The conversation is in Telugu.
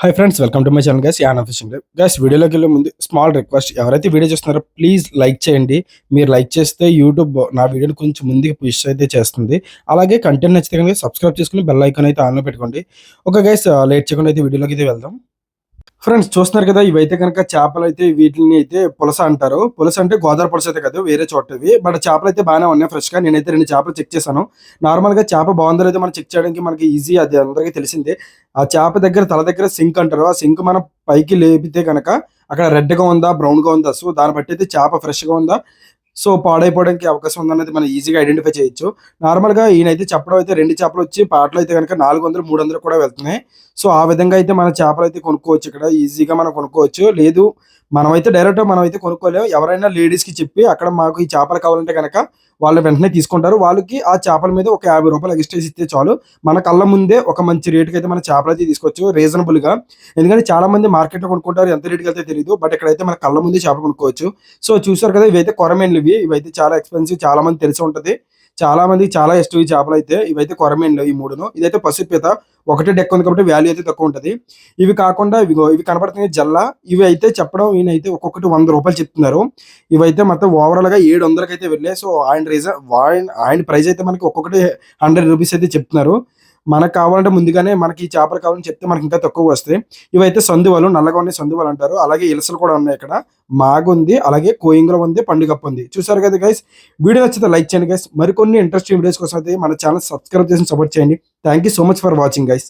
Hi friends, welcome to my channel guys. An fishing. Guys, వీడియోలోకి వెళ్ళే ముందు స్మాల్ రిక్వెస్ట్, ఎవరైతే వీడియో చూస్తున్నారో ప్లీజ్ లైక్ చేయండి. మీరు లైక్ చేస్తే యూట్యూబ్ నా వీడియోని కొంచెం ముందుకు పుష్ అయితే చేస్తుంది. అలాగే కంటెంట్ నచ్చితే కనుక సబ్స్క్రైబ్ చేసుకుని బెల్ ఐకాన్ అయితే ఆన్లో పెట్టుకోండి. ఓకే గైస్, లేట్ చేయకుండా అయితే వీడియోలోకి అయితే వెళ్దాం. ఫ్రెండ్స్, చూస్తున్నారు కదా, ఇవైతే కనుక చేపలు అయితే వీటిని అయితే పులస అంటారు. పులస అంటే గోదావరి పులస అయితే కాదు, వేరే చోటవి. బట్ చేపలు అయితే బాగానే ఉన్నాయి ఫ్రెష్ గా. నేనైతే 2 చేపలు చెక్ చేశాను. నార్మల్ గా చేప బాగుందో లేదో మనం చెక్ చేయడానికి మనకి ఈజీ, అది అందరికీ తెలిసిందే. ఆ చేప దగ్గర తల దగ్గర సింక్ అంటారు. ఆ సింక్ మనం పైకి లేపితే కనుక అక్కడ రెడ్ గా ఉందా, బ్రౌన్ గా ఉందా, సో దాన్ని బట్టి అయితే చేప ఫ్రెష్ గా ఉందా, సో పాడైపోవడానికి అవకాశం ఉందన్నది మనం ఈజీగా ఐడెంటిఫై చేయొచ్చు. నార్మల్గా ఈయనైతే చెప్పడం అయితే 2 చేపలు వచ్చి పాటలు అయితే కనుక 400, 300 కూడా వెళ్తున్నాయి. సో ఆ విధంగా అయితే మన చేపలు అయితే కొనుక్కోవచ్చు. ఇక్కడ ఈజీగా మనం కొనుక్కోవచ్చు. లేదు, మనమైతే డైరెక్ట్ మనమైతే కొనుక్కోలేము. ఎవరైనా లేడీస్కి చెప్పి అక్కడ మాకు ఈ చేపలు కావాలంటే కనుక వాళ్ళు వెంటనే తీసుకుంటారు. వాళ్ళకి ఆ చేపల మీద ఒక ₹50 ఎక్స్ట్రా ఇస్తే చాలు. మన కళ్ళ ముందే ఒక మంచి రేటుకి అయితే మన చేపలు అయితే తీసుకోవచ్చు రీజనబుల్గా. ఎందుకంటే చాలా మంది మార్కెట్లో కొనుక్కుంటారు, ఎంత రేటుకి అయితే తెలియదు. బట్ ఇక్కడైతే మన కళ్ళ ముందే చేపలు కొనుక్కోవచ్చు. సో చూసారు కదా, ఇవైతే కొరమేన్లు. ఇవైతే చాలా ఎక్స్పెన్సివ్, చాలా మంది తెలిసి ఉంటది. చాలా మందికి చాలా ఇష్టం ఈ చేపలు అయితే. ఇవైతే కొరమేన్లు ఈ 3ను. ఇదైతే పసుపీత. ఒకటే డెక్ ఉంది కాబట్టి వాల్యూ అయితే తక్కువ ఉంటది. ఇవి కాకుండా ఇవి కనపడుతున్నాయి జల్ల. ఇవి అయితే చెప్పడం ఈయనైతే ఒక్కొక్కటి ₹100 చెప్తున్నారు. ఇవైతే మొత్తం ఓవరాల్ గా 700కి అయితే వెళ్ళాయి. సో ఆయన ప్రైస్ అయితే మనకి ఒక్కొక్కటి ₹100 అయితే చెప్తున్నారు. మనకు కావాలంటే ముందుగానే మనకి ఈ చేపలు కావాలని చెప్తే మనకి ఇంకా తక్కువ వస్తాయి. ఇవైతే సందువలు, నల్లగా ఉన్నాయి, సందువలు అంటారు. అలాగే ఇలసలు కూడా ఉన్నాయి. ఇక్కడ మాగుంది, అలాగే కోయింగుల ఉంది, పండుగప్పు ఉంది. చూసారు కదా గైస్, వీడియో నచ్చితే లైక్ చేయండి గైస్. మరికొన్ని ఇంట్రెస్టింగ్ వీడియోస్ కోసం అయితే మన ఛానల్ సబ్స్క్రైబ్ చేసి సపోర్ట్ చేయండి. Thank you so much for watching guys.